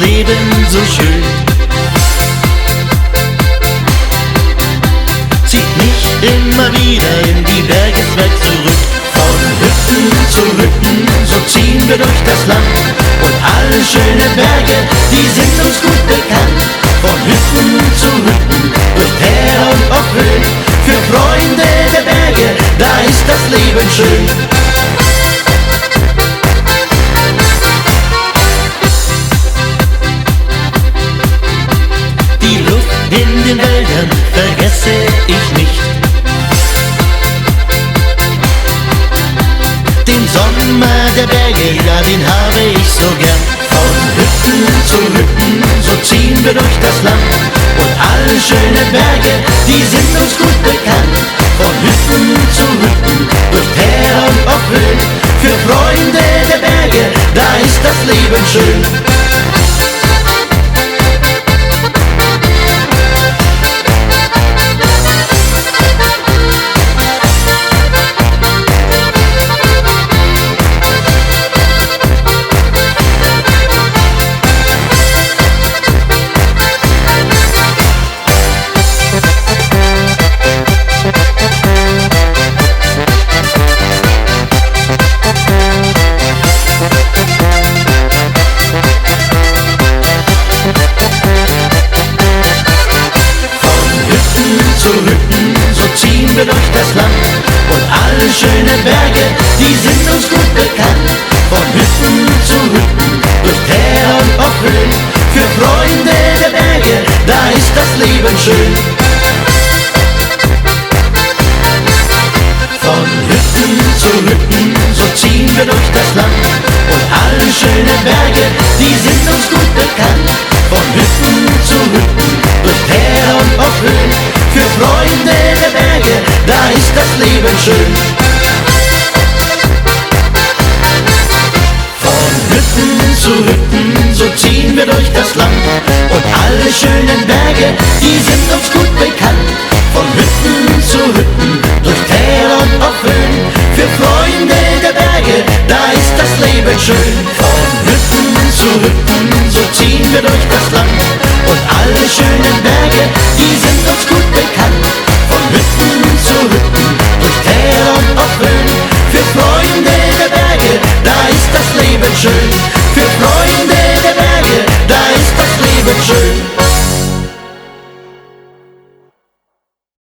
Leben so schön. Zieht mich immer wieder in die Bergeswelt zurück. Von Hütten zu Hütten, so ziehen wir durch das Land. Und alle schönen Berge, die sind uns gut bekannt. Von Hütten zu Hütten, durch Täler und auf Höhen. Für Freunde der Berge, da ist das Leben schön. Die Luft in den Wäldern vergesse ich nicht. Den Sommer der Berge, ja, den habe ich so gern. Von Hütten zu Hütten, so ziehen wir durch das Land. Und alle schönen Berge, die sind uns gut bekannt. Von Hütten zu Hütten, durch Täler und auf Höhen. Für Freunde der Berge, da ist das Leben schön. Zu Hütten, so ziehen wir durch das Land. Und alle schönen Berge, die sind uns gut bekannt. Von Hütten zu Hütten, durch Täler und auf Höhen. Für Freunde der Berge, da ist das Leben schön. Von Hütten zu Hütten, so ziehen wir durch das Land. Und alle schönen Berge, die sind uns gut bekannt. Von Hütten zu Hütten, durch Täler und auf Höhen. Für Freunde der Berge, da ist das Leben schön. Von Hütten zu Hütten, so ziehen wir durch das Land. Und alle schönen Berge, die sind uns gut bekannt. Von Hütten zu Hütten, durch Täler und auf Höhen. Für Freunde der Berge, da ist das Leben schön. Von Hütten zu Hütten, so ziehen wir durch das Land. Und alle schönen Berge, die sind uns gut bekannt. Von Hütten zu Hütten, durch Täler und auf Höhen. Für Freunde der Berge, da ist das Leben schön. Für Freunde der Berge, da ist das Leben schön.